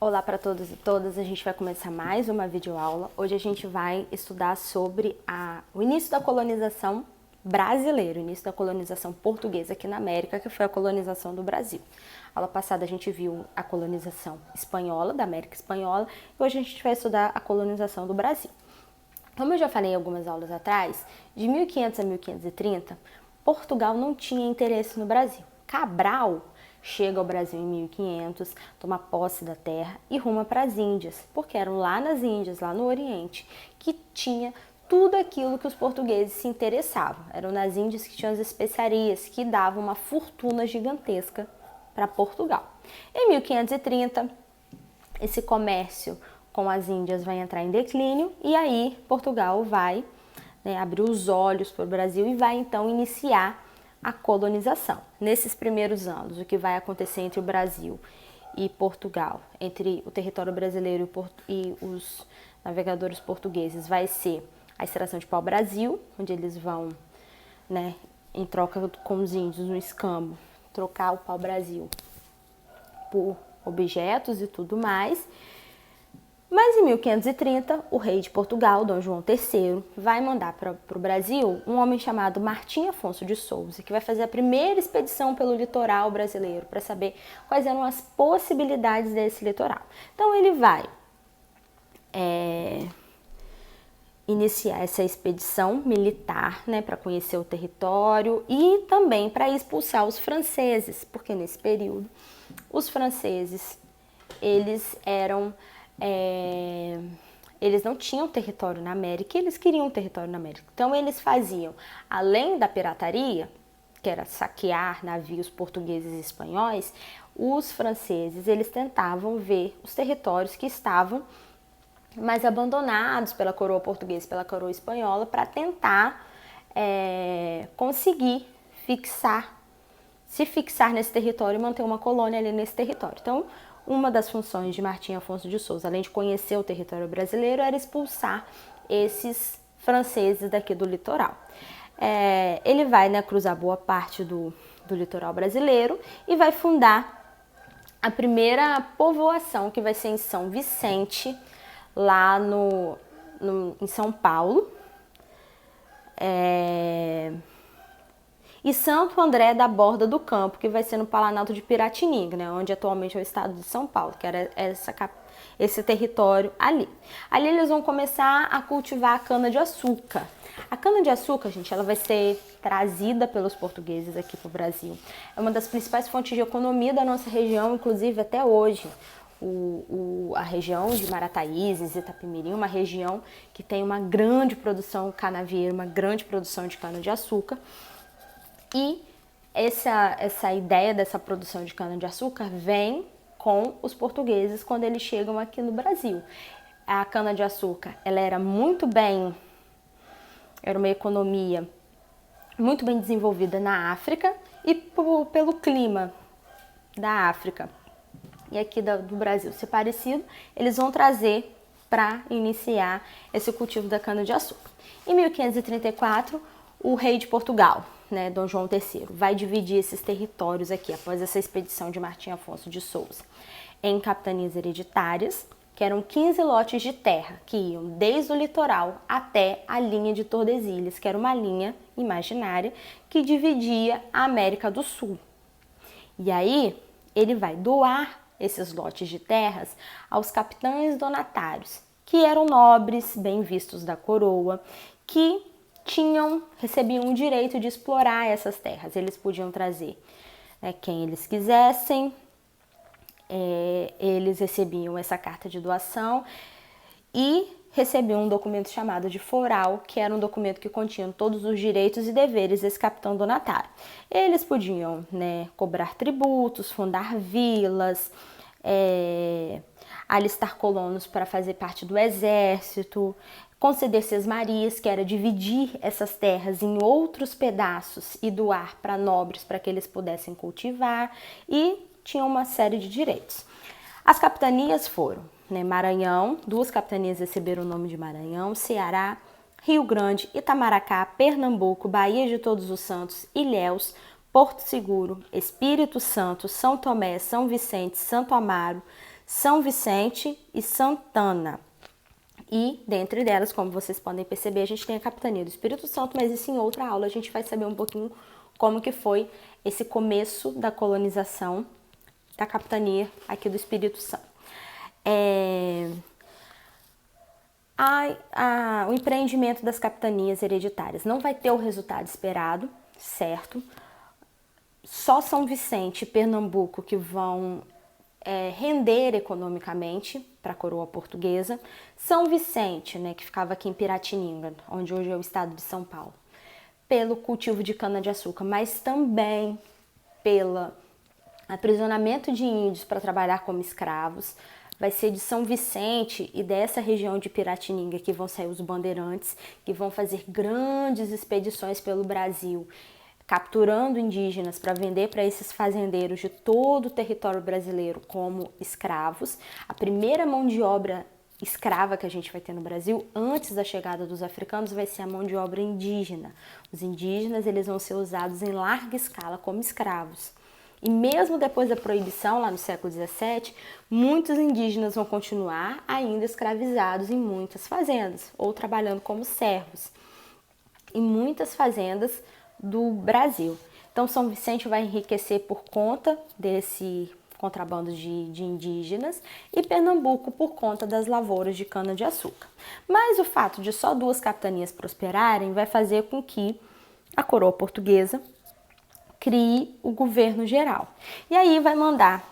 Olá para todos e todas, a gente vai começar mais uma videoaula. Hoje a gente vai estudar sobre o início da colonização brasileira, o início da colonização portuguesa aqui na América, que foi a colonização do Brasil. Aula passada a gente viu a colonização espanhola, da América Espanhola, e hoje a gente vai estudar a colonização do Brasil. Como eu já falei em algumas aulas atrás, de 1500 a 1530, Portugal não tinha interesse no Brasil. Cabral chega ao Brasil em 1500, toma posse da terra e ruma para as Índias, porque eram lá nas Índias, lá no Oriente, que tinha tudo aquilo que os portugueses se interessavam. Eram nas Índias que tinham as especiarias, que davam uma fortuna gigantesca para Portugal. Em 1530, esse comércio com as Índias vai entrar em declínio e aí Portugal vai abrir os olhos para o Brasil e vai então iniciar a colonização. Nesses primeiros anos, o que vai acontecer entre o Brasil e Portugal, entre o território brasileiro e os navegadores portugueses, vai ser a extração de pau-brasil, onde eles vão, em troca com os índios no escambo, trocar o pau-brasil por objetos e tudo mais. Mas em 1530, o rei de Portugal, Dom João III, vai mandar para o Brasil um homem chamado Martim Afonso de Souza, que vai fazer a primeira expedição pelo litoral brasileiro para saber quais eram as possibilidades desse litoral. Então ele vai iniciar essa expedição militar, para conhecer o território e também para expulsar os franceses, porque nesse período os franceses eles não tinham território na América, eles queriam território na América. Então eles faziam, além da pirataria, que era saquear navios portugueses e espanhóis, os franceses eles tentavam ver os territórios que estavam mais abandonados pela coroa portuguesa e pela coroa espanhola para tentar conseguir se fixar nesse território e manter uma colônia ali nesse território. Então, uma das funções de Martim Afonso de Souza, além de conhecer o território brasileiro, era expulsar esses franceses daqui do litoral. Ele vai cruzar boa parte do litoral brasileiro e vai fundar a primeira povoação, que vai ser em São Vicente, lá em São Paulo. E Santo André da Borda do Campo, que vai ser no Planalto de Piratininga, onde atualmente é o estado de São Paulo, que era esse território ali. Ali eles vão começar a cultivar a cana-de-açúcar. A cana-de-açúcar, gente, ela vai ser trazida pelos portugueses aqui para o Brasil. É uma das principais fontes de economia da nossa região, inclusive até hoje. A região de Marataízes, Itapemirim, uma região que tem uma grande produção canavieira, uma grande produção de cana-de-açúcar. E essa ideia dessa produção de cana-de-açúcar vem com os portugueses quando eles chegam aqui no Brasil. A cana-de-açúcar, ela era uma economia muito bem desenvolvida na África e pelo clima da África e aqui do Brasil ser parecido, eles vão trazer para iniciar esse cultivo da cana-de-açúcar. Em 1534, o rei de Portugal, Dom João III, vai dividir esses territórios aqui, após essa expedição de Martim Afonso de Souza, em capitanias hereditárias, que eram 15 lotes de terra, que iam desde o litoral até a linha de Tordesilhas, que era uma linha imaginária que dividia a América do Sul. E aí, ele vai doar esses lotes de terras aos capitães donatários, que eram nobres, bem vistos da coroa, que recebiam o direito de explorar essas terras. Eles podiam trazer quem eles quisessem, eles recebiam essa carta de doação e recebiam um documento chamado de foral, que era um documento que continha todos os direitos e deveres desse capitão donatário. Eles podiam cobrar tributos, fundar vilas, alistar colonos para fazer parte do exército, conceder sesmarias, que era dividir essas terras em outros pedaços e doar para nobres para que eles pudessem cultivar, e tinham uma série de direitos. As capitanias foram Maranhão, 2 capitanias receberam o nome de Maranhão, Ceará, Rio Grande, Itamaracá, Pernambuco, Baía de Todos os Santos, Ilhéus, Porto Seguro, Espírito Santo, São Tomé, São Vicente, Santo Amaro, São Vicente e Santana. E, dentre delas, como vocês podem perceber, a gente tem a capitania do Espírito Santo, mas isso em outra aula a gente vai saber um pouquinho como que foi esse começo da colonização da capitania aqui do Espírito Santo. O empreendimento das capitanias hereditárias não vai ter o resultado esperado, certo? Só São Vicente e Pernambuco que vão render economicamente para a coroa portuguesa. São Vicente, né, que ficava aqui em Piratininga, onde hoje é o estado de São Paulo, pelo cultivo de cana-de-açúcar, mas também pelo aprisionamento de índios para trabalhar como escravos. Vai ser de São Vicente e dessa região de Piratininga que vão sair os bandeirantes, que vão fazer grandes expedições pelo Brasil, capturando indígenas para vender para esses fazendeiros de todo o território brasileiro como escravos. A primeira mão de obra escrava que a gente vai ter no Brasil, antes da chegada dos africanos, vai ser a mão de obra indígena. Os indígenas, eles vão ser usados em larga escala como escravos. E mesmo depois da proibição, lá no século XVII, muitos indígenas vão continuar ainda escravizados em muitas fazendas, ou trabalhando como servos, em muitas fazendas do Brasil. Então, São Vicente vai enriquecer por conta desse contrabando de indígenas e Pernambuco por conta das lavouras de cana-de-açúcar. Mas o fato de só duas capitanias prosperarem vai fazer com que a coroa portuguesa crie o governo geral. E aí vai mandar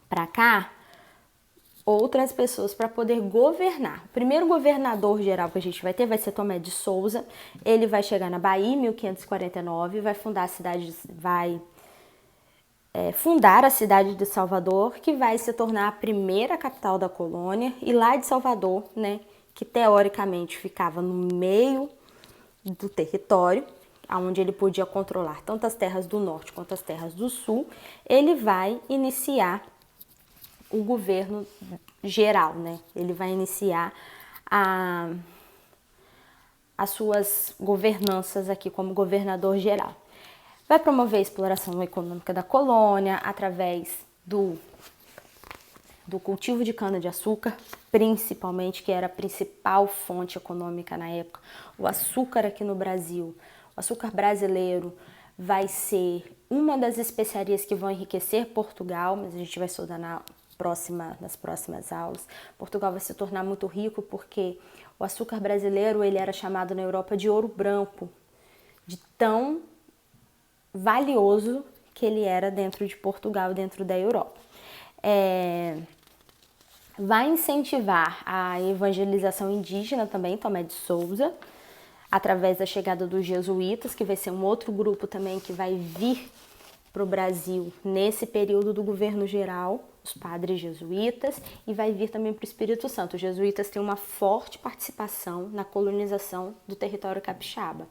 para cá outras pessoas para poder governar. O primeiro governador geral que a gente vai ter vai ser Tomé de Souza. Ele vai chegar na Bahia em 1549, vai fundar a cidade de Salvador, que vai se tornar a primeira capital da colônia. E lá de Salvador, né, que teoricamente ficava no meio do território, onde ele podia controlar tanto as terras do norte quanto as terras do sul, ele vai iniciar o governo geral, né? Ele vai iniciar as suas governanças aqui como governador geral. Vai promover a exploração econômica da colônia através do cultivo de cana-de-açúcar, principalmente, que era a principal fonte econômica na época. O açúcar aqui no Brasil, o açúcar brasileiro, vai ser uma das especiarias que vão enriquecer Portugal, mas a gente vai estudar nas próximas aulas. Portugal vai se tornar muito rico porque o açúcar brasileiro ele era chamado na Europa de ouro branco, de tão valioso que ele era dentro de Portugal, dentro da Europa. Vai incentivar a evangelização indígena também, Tomé de Souza, através da chegada dos jesuítas, que vai ser um outro grupo também que vai vir para o Brasil nesse período do governo geral, os padres jesuítas, e vai vir também para o Espírito Santo. Os jesuítas têm uma forte participação na colonização do território capixaba.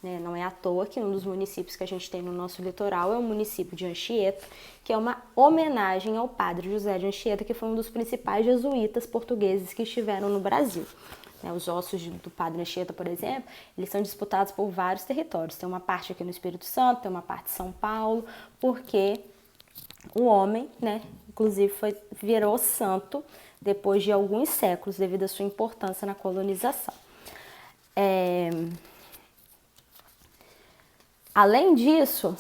Não é à toa que um dos municípios que a gente tem no nosso litoral é o município de Anchieta, que é uma homenagem ao padre José de Anchieta, que foi um dos principais jesuítas portugueses que estiveram no Brasil. Os ossos do padre Anchieta, por exemplo, eles são disputados por vários territórios. Tem uma parte aqui no Espírito Santo, tem uma parte de São Paulo, porque o homem, inclusive virou santo depois de alguns séculos, devido à sua importância na colonização. Além disso,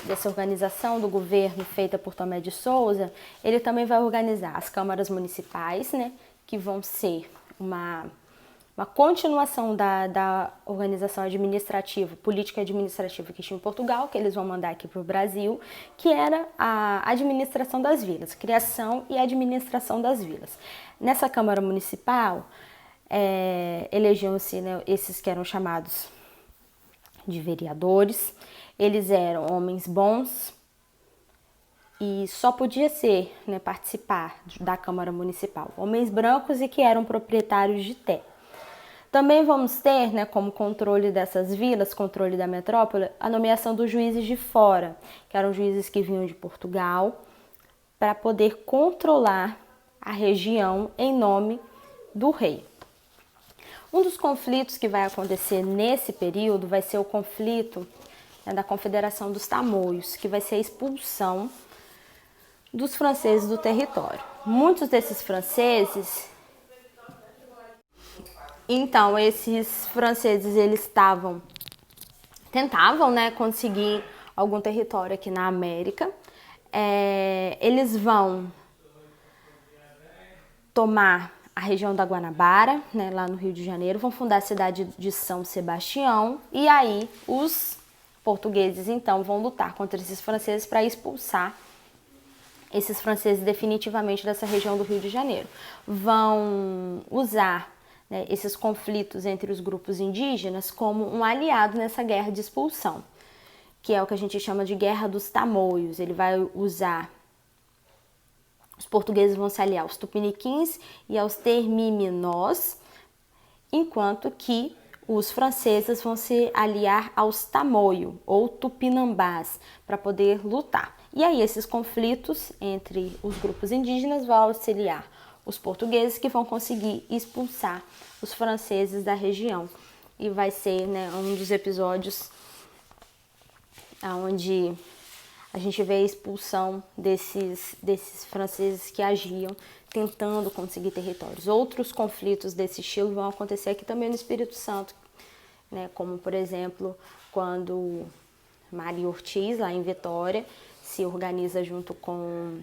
dessa organização do governo feita por Tomé de Souza, ele também vai organizar as câmaras municipais, que vão ser uma continuação da organização administrativa, política administrativa que tinha em Portugal, que eles vão mandar aqui para o Brasil, que era a administração das vilas, criação e administração das vilas. Nessa Câmara Municipal, elegiam-se esses que eram chamados de vereadores. Eles eram homens bons e só podia participar da Câmara Municipal homens brancos e que eram proprietários de terra. Também vamos ter, como controle dessas vilas, controle da metrópole, a nomeação dos juízes de fora, que eram juízes que vinham de Portugal, para poder controlar a região em nome do rei. Um dos conflitos que vai acontecer nesse período vai ser o conflito da Confederação dos Tamoios, que vai ser a expulsão dos franceses do território. Muitos desses franceses, então esses franceses eles tentavam, né, conseguir algum território aqui na América. Eles vão tomar a região da Guanabara, né, lá no Rio de Janeiro, vão fundar a cidade de São Sebastião, e aí os portugueses então vão lutar contra esses franceses para expulsar esses franceses definitivamente dessa região do Rio de Janeiro. Vão usar, né, esses conflitos entre os grupos indígenas como um aliado nessa guerra de expulsão, que é o que a gente chama de Guerra dos Tamoios. Ele vai usar... Os portugueses vão se aliar aos tupiniquins e aos termiminós, enquanto que os franceses vão se aliar aos tamoio ou tupinambás para poder lutar. E aí esses conflitos entre os grupos indígenas vão auxiliar os portugueses, que vão conseguir expulsar os franceses da região. E vai ser, né, um dos episódios onde a gente vê a expulsão desses franceses que agiam tentando conseguir territórios. Outros conflitos desse estilo vão acontecer aqui também no Espírito Santo, né? Como, por exemplo, quando Maria Ortiz, lá em Vitória, se organiza junto com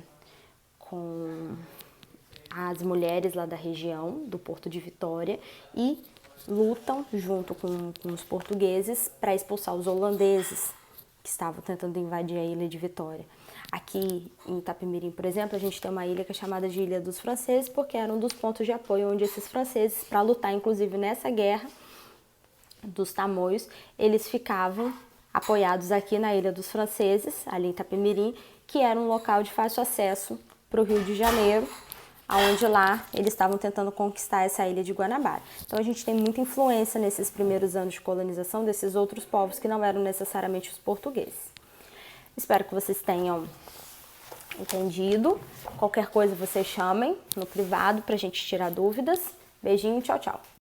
as mulheres lá da região do Porto de Vitória e lutam junto com os portugueses para expulsar os holandeses que estavam tentando invadir a Ilha de Vitória. Aqui em Itapemirim, por exemplo, a gente tem uma ilha que é chamada de Ilha dos Franceses, porque era um dos pontos de apoio onde esses franceses, para lutar inclusive nessa guerra dos tamoios, eles ficavam apoiados aqui na Ilha dos Franceses, ali em Itapemirim, que era um local de fácil acesso para o Rio de Janeiro, onde lá eles estavam tentando conquistar essa ilha de Guanabara. Então a gente tem muita influência nesses primeiros anos de colonização desses outros povos que não eram necessariamente os portugueses. Espero que vocês tenham entendido. Qualquer coisa vocês chamem no privado para a gente tirar dúvidas. Beijinho, tchau, tchau.